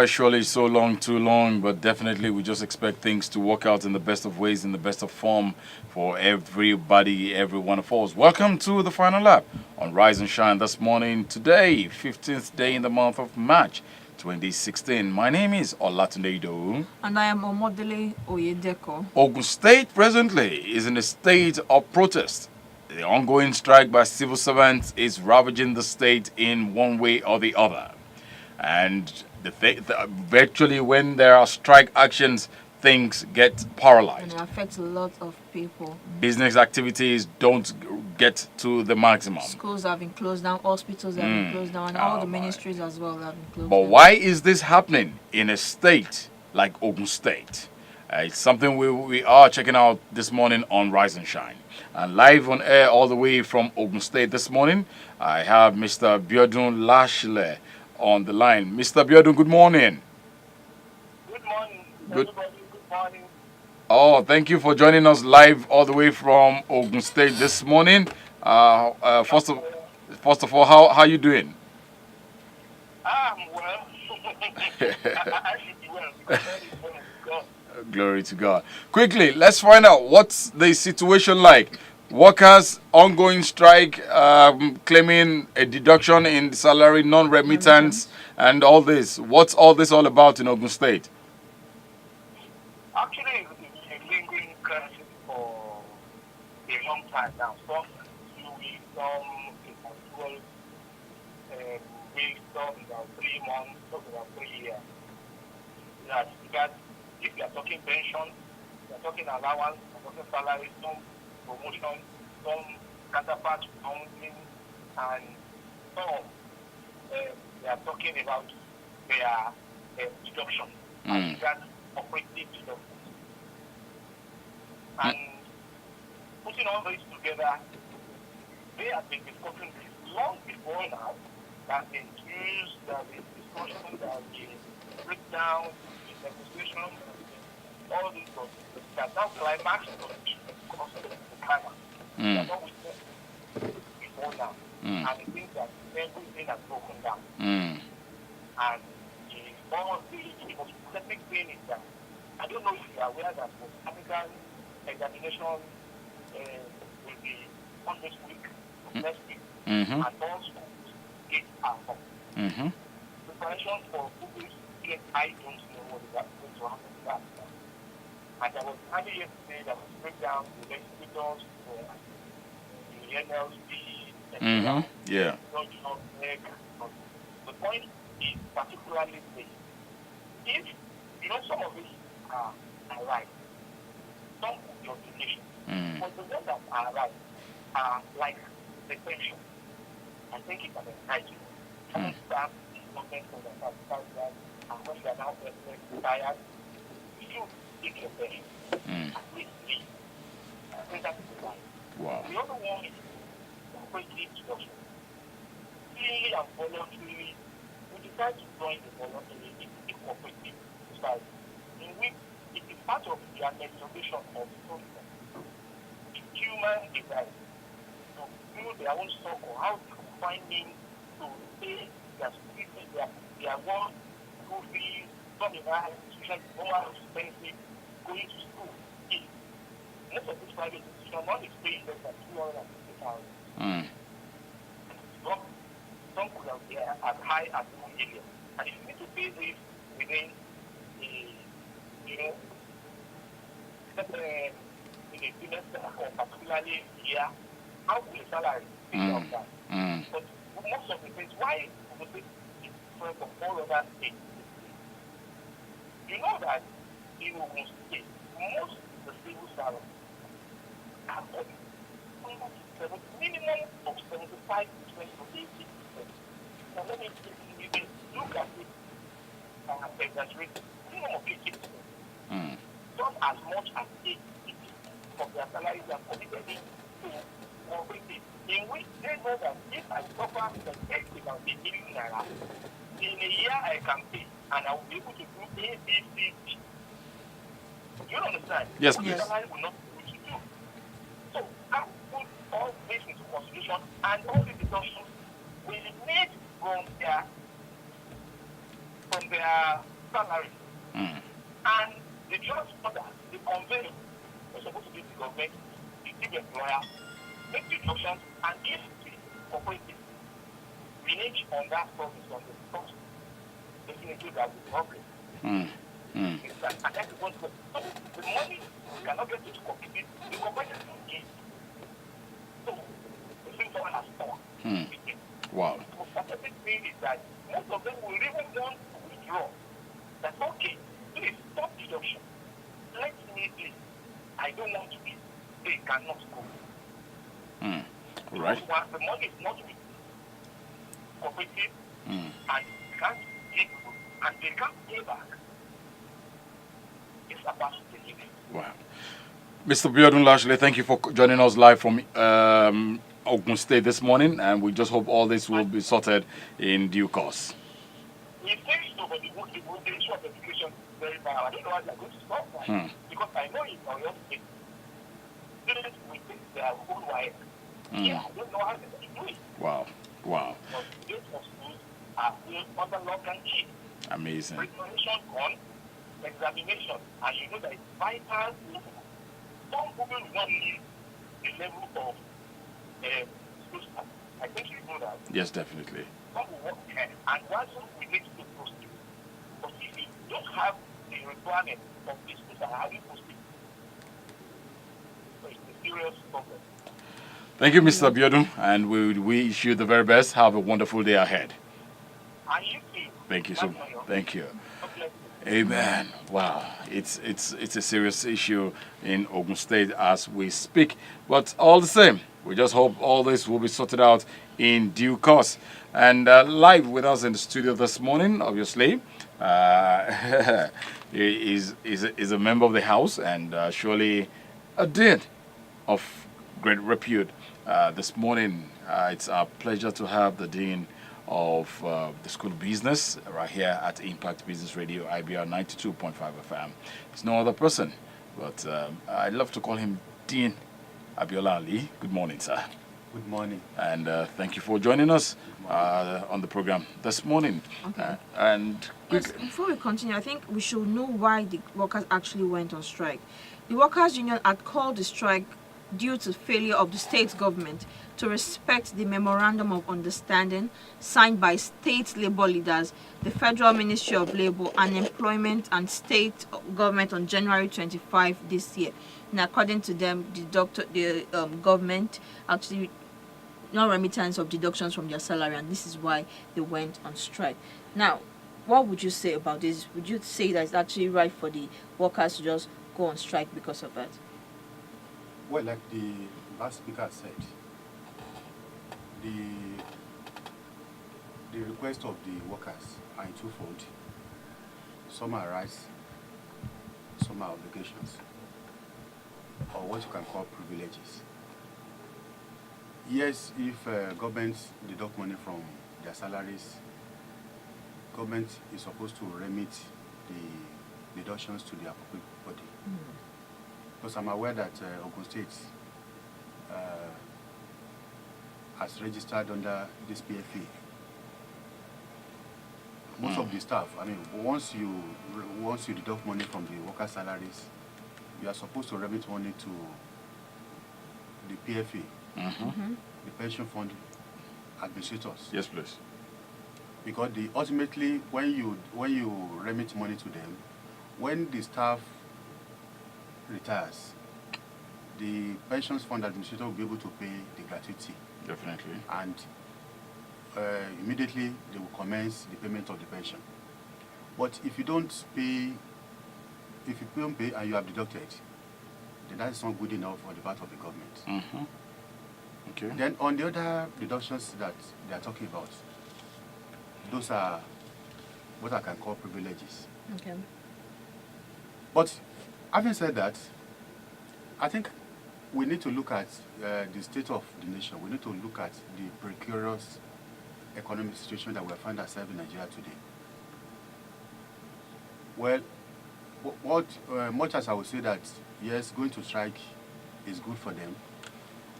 quite surely so long, too long, but definitely we just expect things to work out in the best of ways, in the best of form for everybody, every one of us. Welcome to the final lap on Rise and Shine this morning, today, 15th day in the month of March 2016. My name is Olatunde. And I am Omodele Oyedeko. Ogun State presently is in a state of protest. The ongoing strike by civil servants is ravaging the state in one way or the other. And virtually when there are strike actions, things get paralyzed. And it affects a lot of people. Business activities don't get to the maximum. Schools have been closed down, hospitals have been closed down, and all the ministries as well have been closed down. But why is this happening in a state like Ogun State? It's something we are checking out this morning on Rise and Shine. And live on air all the way from Ogun State this morning, I have Mr. Biodun Lashle on the line. Mr. Biodun, good morning. Good morning, everybody. Good morning. Oh, thank you for joining us live all the way from Ogun State this morning. First of all, how are you doing? I'm well. I should be well because God. Glory to God. Quickly, let's find out what's the situation like. Workers, ongoing strike, claiming a deduction in salary, non-remittance, and all this. What's all this all about in Ogun State? Actually, it's a lingering crisis for a long time now. Some 2 weeks, some in actual weeks, some about 3 months, some about 3 years. Because if you are talking pension, you are talking allowance, you are talking salary, some promotion, some counterpart housing, and some they are talking about their deduction. And that operating deduction. And putting all this together, they have been discussing this long before now. That been used, that been discussion, that been breakdown, negotiation, all these things that now climax to because of the climate. That's what we said before now. And I think that everything has broken down. And the most specific thing is that I don't know if you are aware that the African examination will be on this week, next week, and all schools get are up. Preparation for schools get I don't know what is going to happen to that. And there was earlier yesterday that was breakdown the legislators, the NLC, yeah. The point is particularly this. If some of these are right, some of your donations, but the ones that are right are like the pension. I think it's an entitlement. Some staff is not meant for that, and when they are now retired, you take your pension. At least three. I think that's the right. Wow. The other one is completely deduction. Freely and voluntarily, we decide to join the voluntary cooperative society, in which it is part of the administration of social. It's human desire to build their own circle, how to find means to pay their students, their one school fees, some in high institutions, more expensive, going to school. Most of these private institutions, one is paying less than 250,000. Some could have been as high as 1 million. And if you need to pay this within the semester or particularly year, how will the salary be of that? But most of the things, why would it be different from all other states? You know that in Ogun State, most of the civil servants are minimum of 75% to 80%. And let me look at it exaggerate, minimum of 80%. Not as much as 80% of their salaries are committed to cooperative, in which they know that if I suffer the tax about a million naira, in a year I can pay and I will be able to do A, B, C, D. Do you understand? Yes, please. The salary will not be able to do. So I put all this into consideration and all the deductions will need from their salary. Mm. And the transporter, the conveyor, was supposed to be the government, the big employer, make deductions, and if the cooperative renege on that service on the cost, definitely there will be problem. Mm. Mm. And that's one thing. So the money we cannot get it to compete, the cooperative will give. So the thing someone has done. Mm. Wow. The pathetic thing is that most of them will even want to withdraw. That's okay. Please stop deduction. Let me be. I don't want to be. They cannot go. Mm. All right. Because the money is not with cooperative and can't give and they can't pay back. It's about to take it. Wow. Mr. Biodun Lashley, thank you for joining us live from Ogun State this morning, and we just hope all this will be sorted in due course. We think so, but the issue of education is very bad. I don't know how they're going to stop that. Because I know in Oyo State, students will think they are whole wide. Yeah, I don't know how they're going to do it. Wow. Wow. But students of schools are still under lock and key. Amazing. Preparation gone, examination, and you know that it's vital. Some people will not leave the level of school staff. I think you know that. Yes, definitely. Some will work here, and once we need to post it. But if you don't have the requirement of these schools that are having posting, so it's a serious problem. Thank you, Mr. Biodun, and we wish you the very best. Have a wonderful day ahead. And you too. Thank you so much. Thank you. Okay. Amen. Wow, it's a serious issue in Ogun State as we speak. But all the same, we just hope all this will be sorted out in due course. And live with us in the studio this morning, obviously, is a member of the house and surely a dean of great repute. This morning, it's our pleasure to have the dean of the School of Business right here at Impact Business Radio, IBR 92.5 FM. It's no other person, but I love to call him Dean Abiola Ali. Good morning, sir. Good morning. And thank you for joining us on the program this morning. Okay. Yes, before we continue, I think we should know why the workers actually went on strike. The workers' union had called the strike due to failure of the state government to respect the memorandum of understanding signed by state labor leaders, the Federal Ministry of Labor and Employment and state government on January 25 this year. And according to them, the government actually no remittance of deductions from their salary, and this is why they went on strike. Now, what would you say about this? Would you say that it's actually right for the workers to just go on strike because of that? Well, like the last speaker said, the request of the workers are in twofold. Some are rights, some are obligations, or what you can call privileges. Yes, if government deduct money from their salaries, government is supposed to remit the deductions to the appropriate body. Because I'm aware that Ogun State has registered under this PFA. Most of the staff, I mean, once you deduct money from the workers' salaries, you are supposed to remit money to the PFA, the pension fund administrators. Yes, please. Because ultimately, when you remit money to them, when the staff retires, the pensions fund administrator will be able to pay the gratuity. Definitely. And immediately they will commence the payment of the pension. But if you don't pay, and you have deducted, then that is not good enough on the part of the government. Okay. Then on the other deductions that they are talking about, those are what I can call privileges. Okay. But having said that, I think we need to look at the state of the nation. We need to look at the precarious economic situation that we find ourselves in Nigeria today. Well, much as I would say that, yes, going to strike is good for them,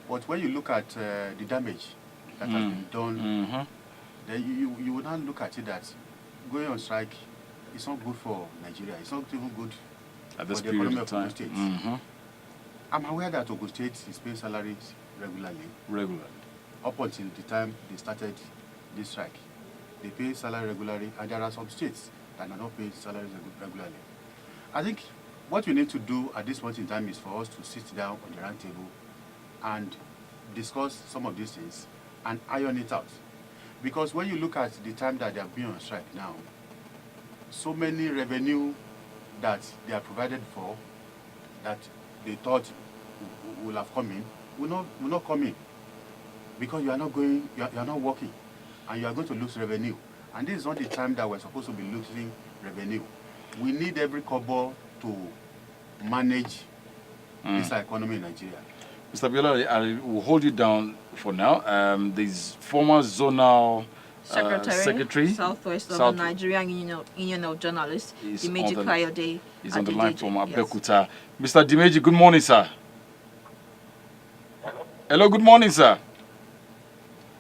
but when you look at the damage that has been done, then you will not look at it that going on strike it's not good for Nigeria. It's not even good At for this the period economy of of time. Ogun State. Mm-hmm. I'm aware that Ogun State is paying salaries regularly. Regular. Up until the time they started this strike, they pay salary regularly, and there are some states that are not paying salaries regularly. I think what we need to do at this point in time is for us to sit down on the round table and discuss some of these things and iron it out. Because when you look at the time that they have been on strike now, so many revenue that they are provided for that they thought will have come in will not come in, because you are not going, you are not working, and you are going to lose revenue. And this is not the time that we're supposed to be losing revenue. We need every kobo to manage this economy in Nigeria. Mr. Biola, I will hold you down for now. This former zonal secretary, Southwest of the Nigerian Union of Journalists, Dimeji Kayode, is on the line from yes. Abeokuta. Mr. Dimeji, good morning, sir. Hello, good morning, sir.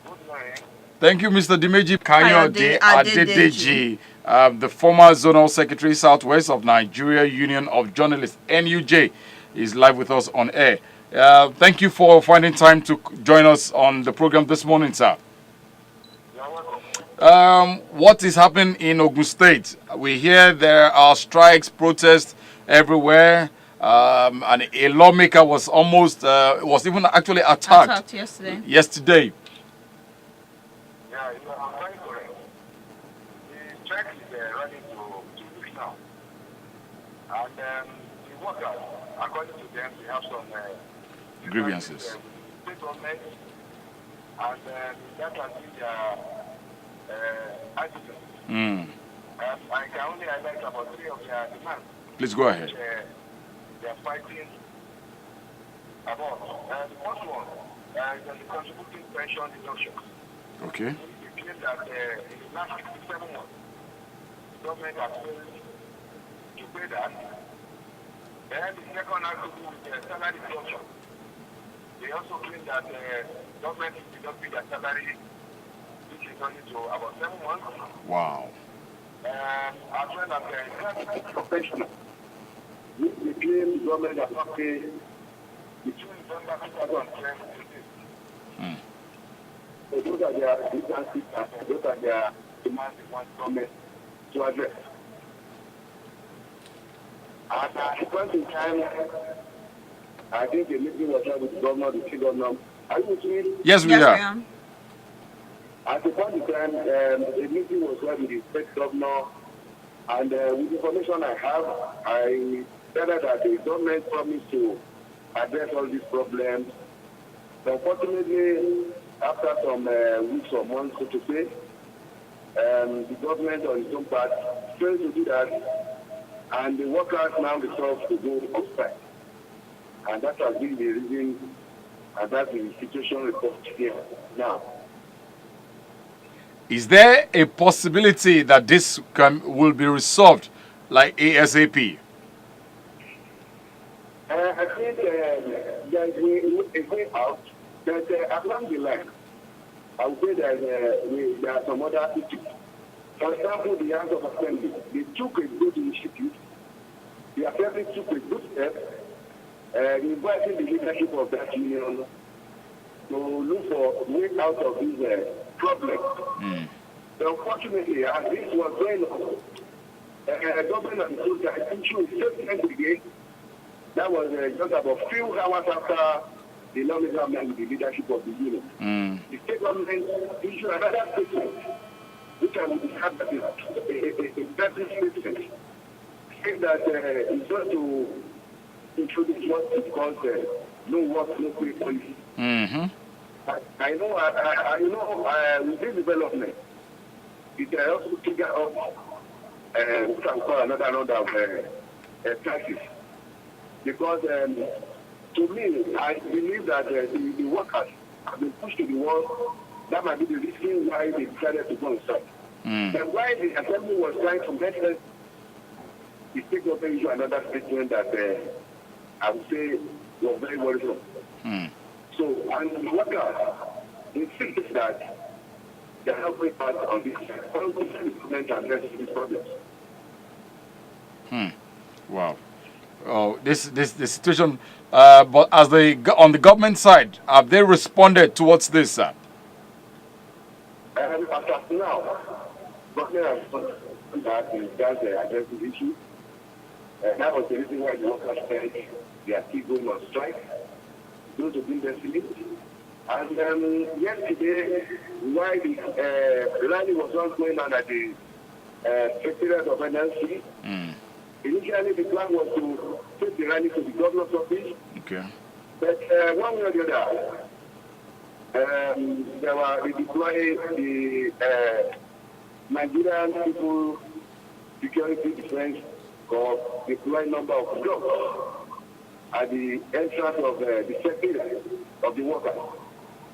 Good morning. Thank you, Mr. Dimeji Kayode Adedeji. the former zonal secretary, Southwest of Nigeria Union of Journalists, NUJ, is live with us on air. Thank you for finding time to join us on the program this morning, sir. You're welcome. What is happening in Ogun State? We hear there are strikes, protests everywhere, and a lawmaker was was even actually attacked yesterday. Yeah, you are very correct. The strike is running to 2 weeks now. And the workers, according to them, they have some Grievances. State government, and that has been their attitude. I can only highlight about 3 of their demands. Please go ahead. Which, they are fighting about. The first one is the contributing pension deduction. Okay. They claim that in the last 67 months, the government has failed to pay that. Then the second has to do with the salary deduction. They also claim that the government did not pay their salary, which is only to about 7 months. Wow. As well as the professional, which they claim the government has not paid between November 2012 to this. So those are their grievances and those are their demands they want government to address. And at the point in time, I think the meeting was held with the governor, the chief governor. Are you with me? Yes, we are. At the point in time, the meeting was held with the state governor, and with the information I have, I gathered that the government promised to address all these problems. But unfortunately, after some weeks or months, so to say, the government on its own part failed to do that, and the workers now resolved to go on strike. And that has been the reason, and that's the situation report here now. Is there a possibility that this will be resolved like ASAP? I think there is a way out, but along the line, I would say that there are some other issues. For example, the House of Assembly, they took a good initiative. The Assembly took a good step, inviting the leadership of that union to look for a way out of this problem. But unfortunately, as this was going on, the government of the state issued a statement again. That was just about few hours after the lawmaker met with the leadership of the union. The state government issued another statement, which I would describe as a better statement, saying that it's going to introduce what is called no work, no pay policy. I know, with this development, it also trigger up what I call another round of taxes. Because to me, I believe that the workers have been pushed to the wall. That might be the reason why they decided to go on strike. And why the assembly was trying to get us, the state government issued another statement that I would say was very worrisome. So, and the workers insist that they are helping us on this. How do the government address these problems? Wow. Oh, this the situation. But as on the government side, have they responded towards this, sir? As of now, government has put that in regards to address the issue. That was the reason why the workers said they are still going on strike. Those who been sleep. And yesterday, while the rally was not going on at the Secretariat of NLC, initially the plan was to take the rally to the governor's office. Okay. But one way or the other, they deployed the Nigerian People Security Defense Corps deployed number of dogs at the entrance of the secretariat of the workers.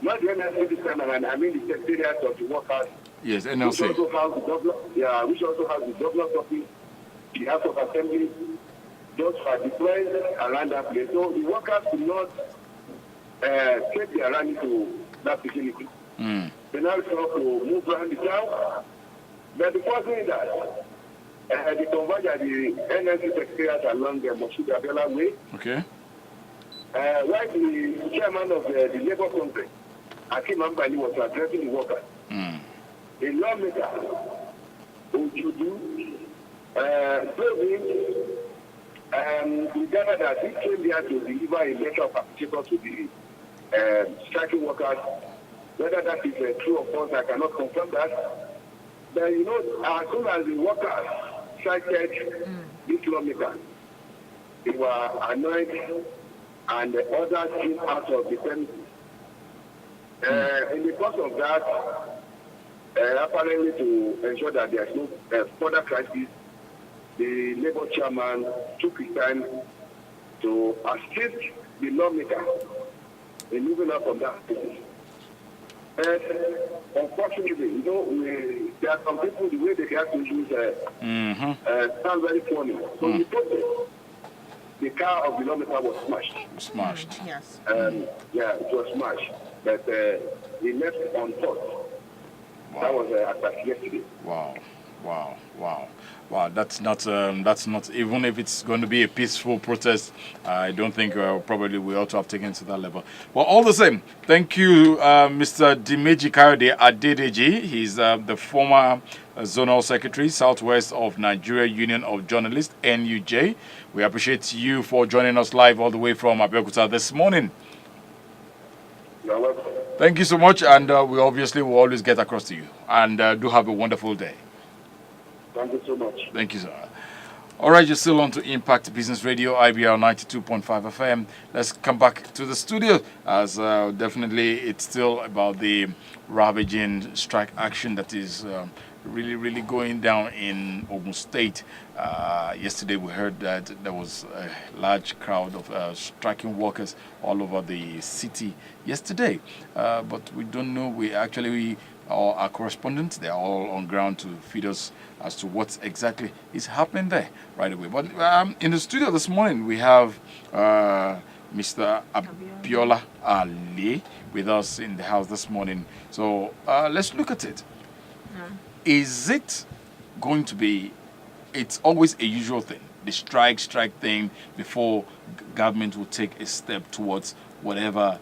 Not the NLC this time around, I mean the secretariat of the workers. Yes, NLC. Which also has the governor, which also has the governor's office, the House of Assembly. Those are deployed around that place. So the workers could not take their rally to that facility. They now try to move around the town. But before doing that, they converged at the NLC secretariat along the Moshood Abiola Way. Okay. While the chairman of the Labour Congress, Akim Ambani, was addressing the workers, a lawmaker, Ojudu, told him we gathered that he came here to deliver a letter of appreciation to the striking workers. Whether that is true or false, I cannot confirm that. But you know, as soon as the workers cited this lawmaker, they were annoyed and the others came out of the premises. In the course of that, apparently to ensure that there is no further crisis, the Labour chairman took his time to assist the lawmaker in moving up from that place. Unfortunately, you know, there are some people, the way they have to use sound very funny. So the process, the car of the lawmaker was smashed. Smashed. Yes. Yeah, it was smashed. But he left on foot. Wow. That was attacked yesterday. Wow, that's not even if it's going to be a peaceful protest, I don't think probably we ought to have taken it to that level. But all the same, thank you, Mr. Dimeji Kayode Adedeji. He's the former Zonal Secretary, Southwest of Nigeria Union of Journalists, NUJ. We appreciate you for joining us live all the way from Abeokuta this morning. You're welcome. Thank you so much, and we obviously will always get across to you. And do have a wonderful day. Thank you so much. Thank you, sir. All right, you're still on to Impact Business Radio, IBR 92.5 FM. Let's come back to the studio, as definitely it's still about the ravaging strike action that is really going down in Ogun State. Yesterday we heard that there was a large crowd of striking workers all over the city yesterday. But we don't know, our correspondents, they're all on ground to feed us as to what exactly is happening there right away. But in the studio this morning, we have Mr. Abiola Ali with us in the house this morning. So let's look at it. Is it going to be, it's always a usual thing, the strike thing before government will take a step towards whatever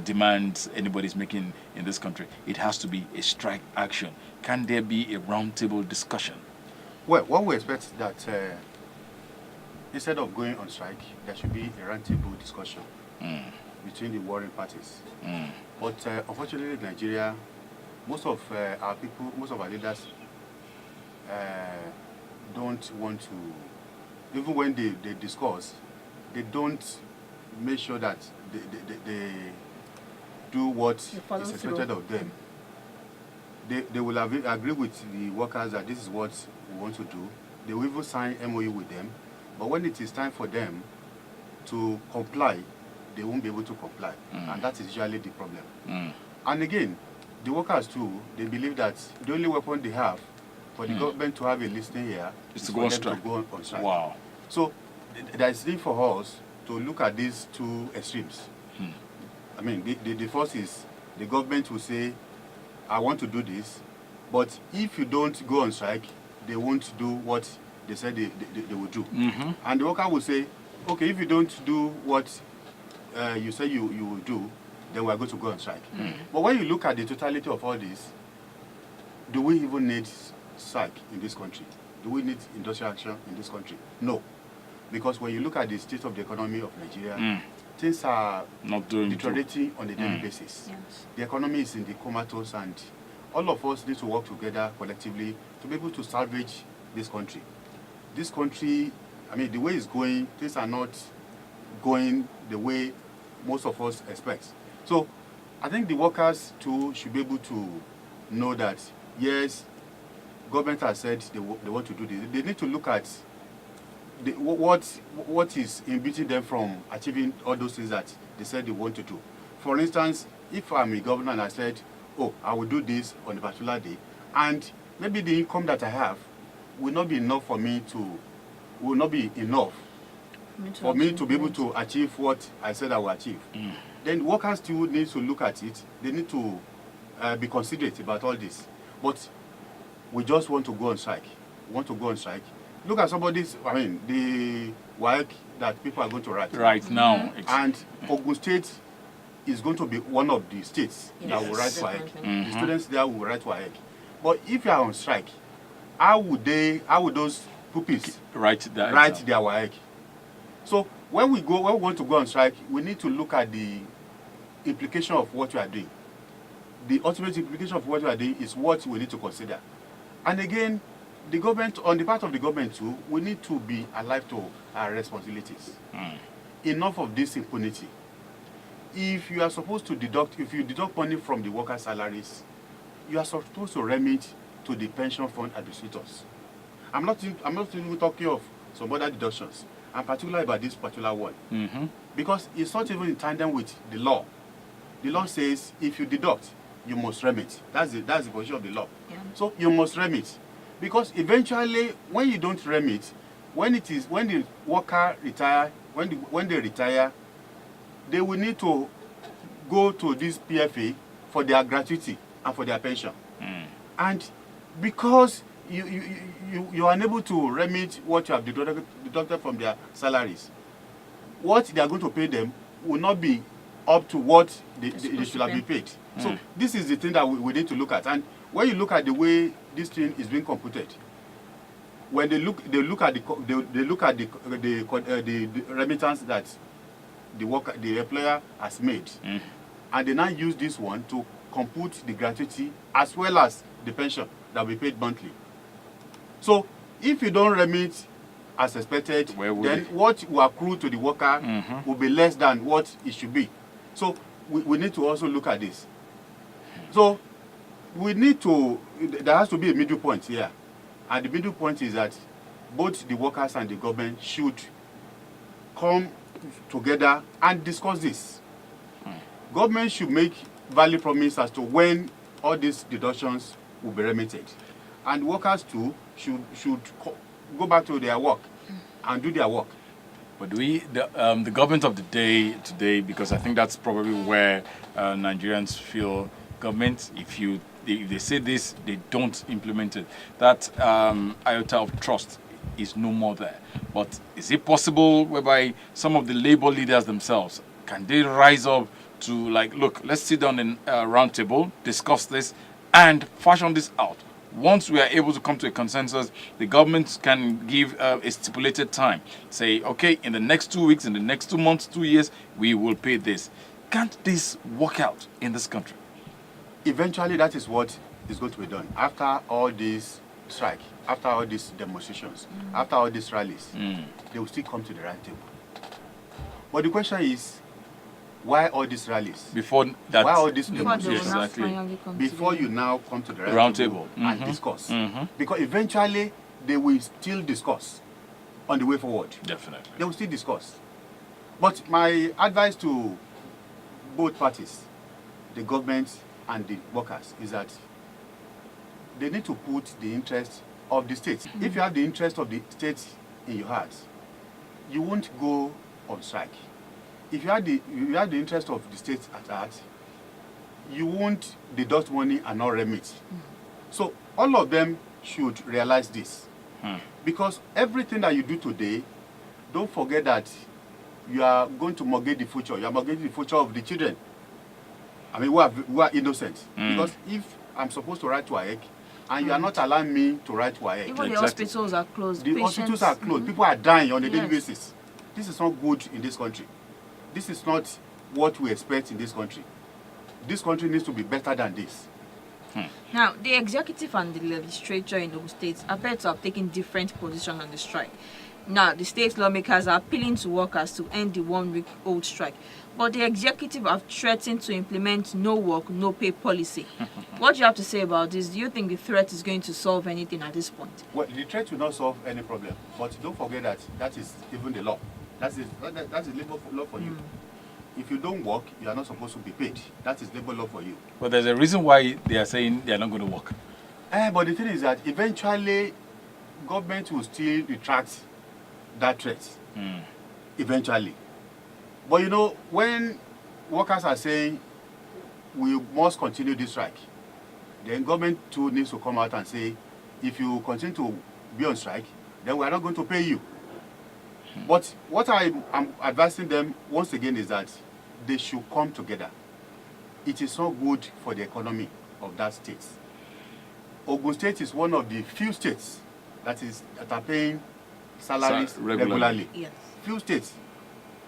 demands anybody's making in this country. It has to be a strike action. Can there be a roundtable discussion? Well, what we expect is that instead of going on strike, there should be a roundtable discussion between the warring parties. But unfortunately, in Nigeria, most of our people, most of our leaders don't want to, even when they discuss, they don't make sure that they do what is expected of them. They will agree with the workers that this is what we want to do. They will even sign MOU with them. But when it is time for them to comply, they won't be able to comply. And that is usually the problem. And again, the workers too, they believe that the only weapon they have for the government to have a listening here is to go on strike. Wow. So there is need for us to look at these two extremes. I mean, the first is the government will say, I want to do this, but if you don't go on strike, they won't do what they said they would do. And the worker will say, okay, if you don't do what you say you will do, then we are going to go on strike. But when you look at the totality of all this, do we even need strike in this country? Do we need industrial action in this country? No. Because when you look at the state of the economy of Nigeria, things are not doing deteriorating on a daily basis. Yes. The economy is in the comatose, and all of us need to work together collectively to be able to salvage this country. This country, I mean, the way it's going, things are not going the way most of us expect. So I think the workers too should be able to know that, yes, government has said they want to do this. They need to look at what is inhibiting them from achieving all those things that they said they want to do. For instance, if I'm a governor and I said, oh, I will do this on a particular day, and maybe the income that I have will not be enough for me to, for me to be able to achieve what I said I will achieve. Then workers still need to look at it. They need to be considerate about all this. But we just want to go on strike. Look at somebody's, I mean, the work that people are going to write. Right now. And Ogun State is going to be one of the states that will write WAEC. The students there will write WAEC. But if you are on strike, how would those pupils write their WAEC? So when we want to go on strike, we need to look at the implication of what we are doing. The ultimate implication of what we are doing is what we need to consider. And again, the government, on the part of the government too, we need to be alive to our responsibilities. Enough of this impunity. If you are supposed to if you deduct money from the workers' salaries, you are supposed to remit to the pension fund administrators. I'm not even talking of some other deductions. I'm particular about this particular one. Because it's not even in tandem with the law. The law says if you deduct, you must remit. That's the position of the law. Yeah. So you must remit. Because eventually, when you don't remit, when the worker retire, when they retire, they will need to go to this PFA for their gratuity and for their pension. And because you are unable to remit what you have deducted from their salaries, what they are going to pay them will not be up to what they should have been paid. So this is the thing that we need to look at. And when you look at the way this thing is being computed, when they look at the remittance that the employer has made, and they now use this one to compute the gratuity as well as the pension that will be paid monthly. So if you don't remit as expected, then what will accrue to the worker will be less than what it should be. So we need to also look at this. So there has to be a middle point here. And the middle point is that both the workers and the government should come together and discuss this. Government should make valid promise as to when all these deductions will be remitted. And workers too should go back to their work and do their work. But the government of the day today, because I think that's probably where Nigerians feel government, if they say this, they don't implement it. That iota of trust is no more there. But is it possible whereby some of the labor leaders themselves, can they rise up to look, let's sit down in a round table, discuss this, and fashion this out? Once we are able to come to a consensus, the government can give a stipulated time. Say, okay, in the next 2 weeks, in the next 2 months, 2 years, we will pay this. Can't this work out in this country? Eventually, that is what is going to be done. After all this strike, after all these demonstrations, after all these rallies, they will still come to the round table. But the question is, why all these rallies? Before that, why all these demonstrations? Exactly. Before you now come to the round table and discuss. Because eventually, they will still discuss on the way forward. Definitely. They will still discuss. But my advice to both parties, the government and the workers, is that they need to put the interest of the state. If you have the interest of the state in your heart, you won't go on strike. If you have the interest of the state at heart, you won't deduct money and not remit. So all of them should realize this. Because everything that you do today, don't forget that you are going to mortgage the future. You are mortgaging the future of the children. I mean, who are innocent. Because if I'm supposed to write to WAEC, and you are not allowing me to write to WAEC. Even the hospitals are closed. The hospitals are closed. People are dying on a daily basis. This is not good in this country. This is not what we expect in this country. This country needs to be better than this. Now, the executive and the legislature in those states appear to have taken different positions on the strike. Now, the state lawmakers are appealing to workers to end the one-week-old strike, but the executive have threatened to implement no work, no pay policy. What do you have to say about this? Do you think the threat is going to solve anything at this point? Well, the threat will not solve any problem, but don't forget that that is even the law. That's labor law for you. If you don't work, you are not supposed to be paid. That is labor law for you. But there's a reason why they are saying they are not going to work. But the thing is that eventually, government will still retract that threat. Eventually. But you know, when workers are saying we must continue this strike, then government too needs to come out and say, if you continue to be on strike, then we are not going to pay you. But what I'm advising them once again is that they should come together. It is not good for the economy of that state. Ogun State is one of the few states that are paying salaries regularly. Yes. Few states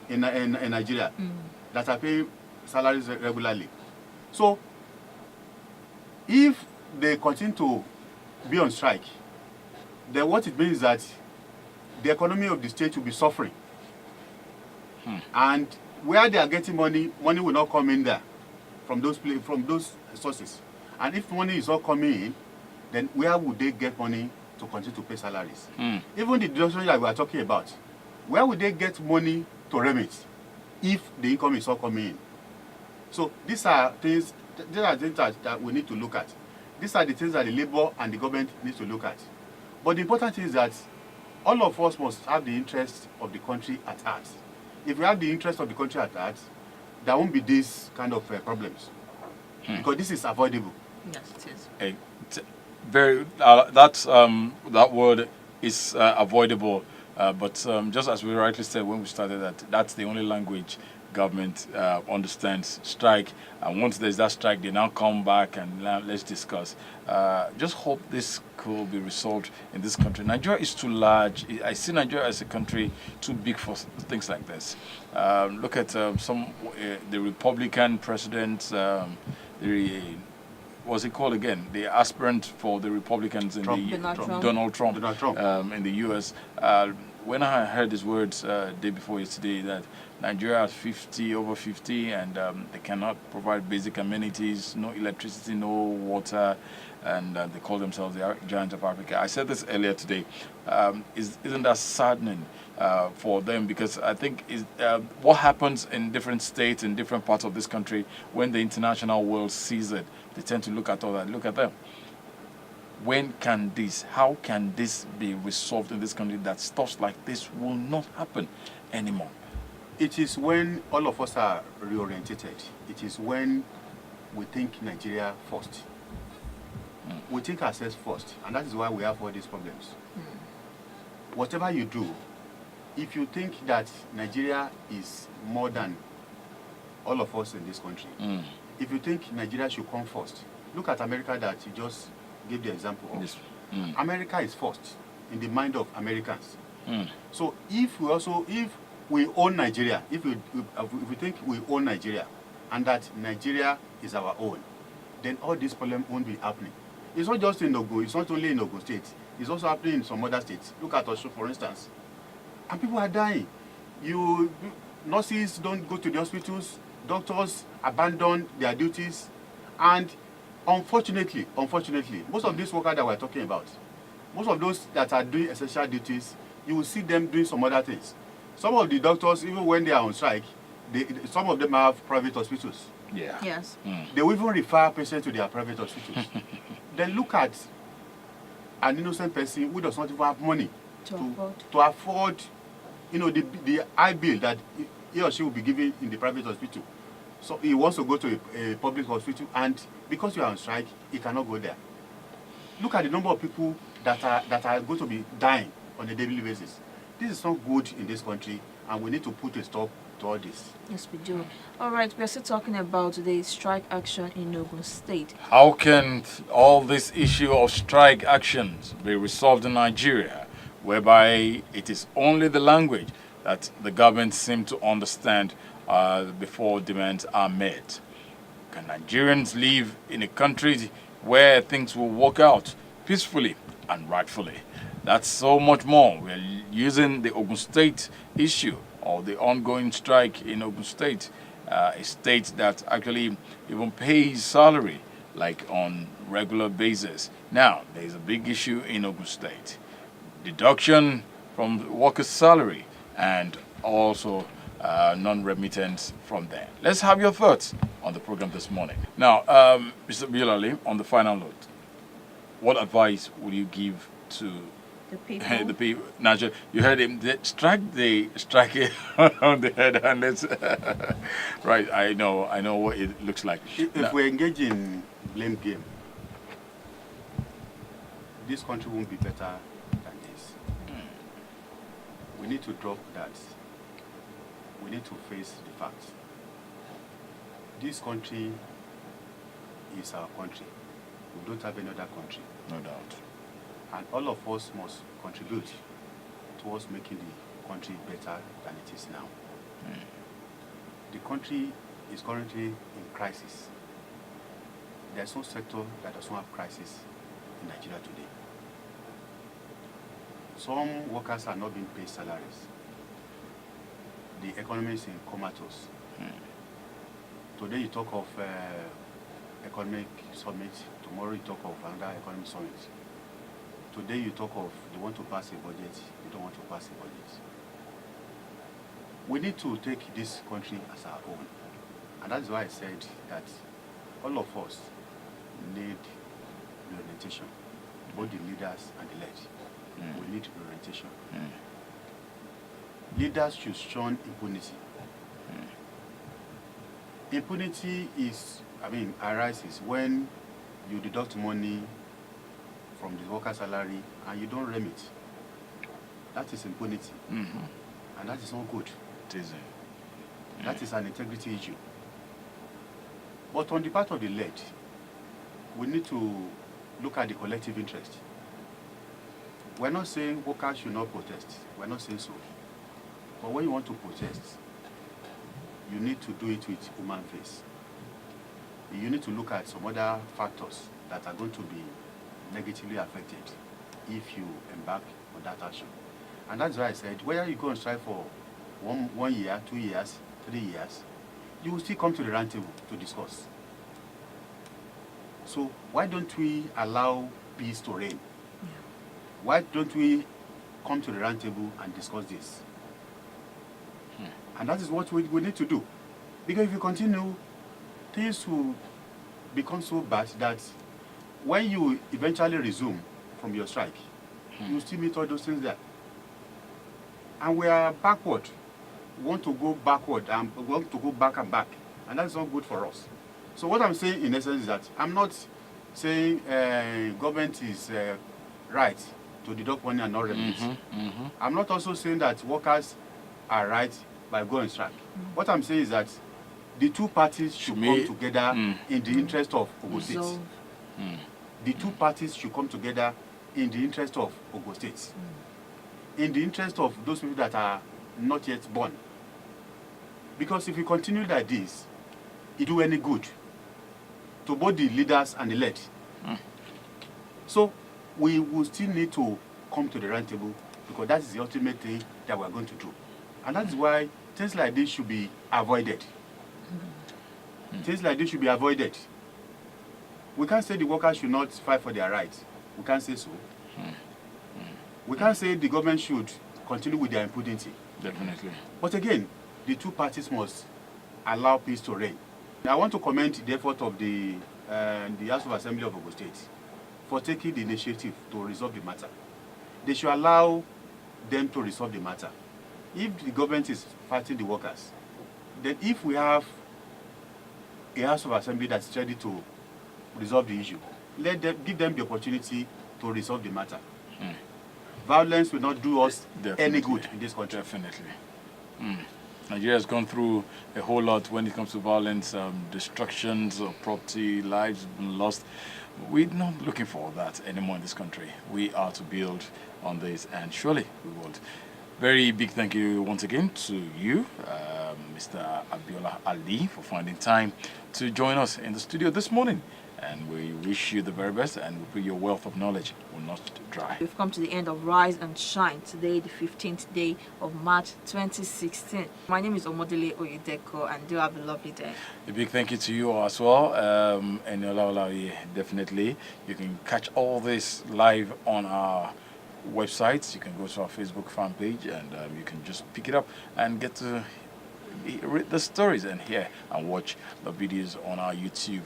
in Nigeria that are paying salaries regularly. So, if they continue to be on strike, then what it means is that the economy of the state will be suffering. And where they are getting money will not come in there from those sources. And if money is not coming in, then where would they get money to continue to pay salaries? Even the industry that we are talking about, where would they get money to remit if the income is not coming in? So these are things that we need to look at. These are the things that the labor and the government need to look at. But the important thing is that all of us must have the interest of the country at heart. If we have the interest of the country at heart, there won't be these kind of problems. Because this is avoidable. Yes, it is. That word is avoidable. But just as we rightly said when we started, that's the only language government understands. Strike, and once there's that strike, they now come back and let's discuss. Just hope this could be resolved in this country. Nigeria is too large. I see Nigeria as a country too big for things like this. Look at the Republican president, what's it called again? The aspirant for the Republicans in Donald Trump. In the U.S. When I heard his words day before yesterday that Nigeria has over 50, and they cannot provide basic amenities, no electricity, no water, and they call themselves the giant of Africa. I said this earlier today. Isn't that saddening for them? Because I think what happens in different states, in different parts of this country, when the international world sees it, they tend to look at all that. Look at them. How can this be resolved in this country that stuff like this will not happen anymore? It is when all of us are reorientated. It is when we think Nigeria first. We think ourselves first, and that is why we have all these problems. Whatever you do, if you think that Nigeria is more than all of us in this country, if you think Nigeria should come first, look at America that you just gave the example of. Yes. America is first in the mind of Americans. So if we own Nigeria, if we think we own Nigeria and that Nigeria is our own, then all this problem won't be happening. It's not just in Ogun, it's not only in Ogun State, it's also happening in some other states. Look at Osho, for instance. And people are dying. Nurses don't go to the hospitals, doctors abandon their duties, and unfortunately, most of these workers that we're talking about, most of those that are doing essential duties, you will see them doing some other things. Some of the doctors, even when they are on strike, some of them have private hospitals. Yeah. Yes. They will even refer patients to their private hospitals. Then look at an innocent person who does not even have money to afford, the high bill that he or she will be given in the private hospital. So he wants to go to a public hospital, and because you are on strike, he cannot go there. Look at the number of people that are going to be dying on a daily basis. This is not good in this country, and we need to put a stop to all this. Yes, we do. All right, we're still talking about the strike action in Ogun State. How can all this issue of strike actions be resolved in Nigeria, whereby it is only the language that the government seem to understand before demands are met? Can Nigerians live in a country where things will work out peacefully and rightfully? That's so much more. We're using the Ogun State issue or the ongoing strike in Ogun State, a state that actually even pays salary like on regular basis. Now, there's a big issue in Ogun State. Deduction from the worker's salary and also non-remittance from there. Let's have your thoughts on the program this morning. Now, Mr. Bilali, on the final note, what advice would you give to The people. the people? Nigeria, you heard him. Strike it on the head, and let's. Right, I know what it looks like. If we engage in blame game, this country won't be better than this. We need to drop that. We need to face the facts. This country is our country. We don't have any other country. No doubt. And all of us must contribute towards making the country better than it is now. The country is currently in crisis. There's no sector that does not have crisis in Nigeria today. Some workers are not being paid salaries. The economy is in comatose. Today you talk of economic summit, tomorrow you talk of another economic summit. Today you talk of they want to pass a budget, they don't want to pass a budget. We need to take this country as our own. And that's why I said that all of us need reorientation, both the leaders and the led. We need reorientation. Leaders should shun impunity. Impunity arises when you deduct money from the worker's salary and you don't remit. That is impunity. And that is not good. It is. That is an integrity issue. But on the part of the led, we need to look at the collective interest. We're not saying workers should not protest. We're not saying so. But when you want to protest, you need to do it with human face. You need to look at some other factors that are going to be negatively affected if you embark on that action. And that's why I said, whether you go and strike for 1 year, 2 years, 3 years, you will still come to the round table to discuss. So why don't we allow peace to reign? Why don't we come to the round table and discuss this? And that is what we need to do. Because if you continue, things will become so bad that when you eventually resume from your strike, you still meet all those things there. And we are backward. We want to go backward and we want to go back and back. And that's not good for us. So what I'm saying in essence is that I'm not saying government is right to deduct money and not remit. I'm not also saying that workers are right by going on strike. What I'm saying is that the two parties should come together in the interest of Ogun State. The two parties should come together in the interest of Ogun State. In the interest of those people that are not yet born. Because if we continue like this, it will do any good to both the leaders and the led. So we will still need to come to the round table because that is the ultimate thing that we are going to do. And that's why things like this should be avoided. Things like this should be avoided. We can't say the workers should not fight for their rights. We can't say so. We can't say the government should continue with their impunity. Definitely. But again, the two parties must allow peace to reign. I want to commend the effort of the House of Assembly of Ogun State for taking the initiative to resolve the matter. They should allow them to resolve the matter. If the government is fighting the workers, then if we have a House of Assembly that's ready to resolve the issue, let them give them the opportunity to resolve the matter. Violence will not do us Definitely. any good in this country. Definitely. Nigeria has gone through a whole lot when it comes to violence, destructions of property, lives been lost. We're not looking for that anymore in this country. We are to build on this, and surely we will. Very big thank you once again to you, Mr. Abiola Ali, for finding time to join us in the studio this morning. And we wish you the very best, and we pray your wealth of knowledge will not dry. We've come to the end of Rise and Shine today, the 15th day of March 2016. My name is Omodele Oyedeko, and do have a lovely day. A big thank you to you as well, and definitely. You can catch all this live on our websites. You can go to our Facebook fan page, and you can just pick it up and get to read the stories and hear and watch the videos on our YouTube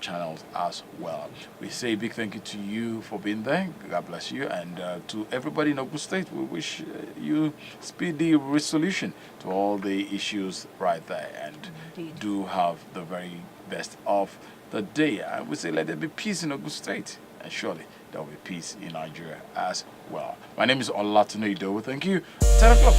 channels as well. We say a big thank you to you for being there. God bless you, and to everybody in Ogun State, we wish you speedy resolution to all the issues right there, and Indeed. do have the very best of the day. And we say let there be peace in Ogun State, and surely there will be peace in Nigeria as well. My name is Olatunde Idowu. Thank you. 10 o'clock.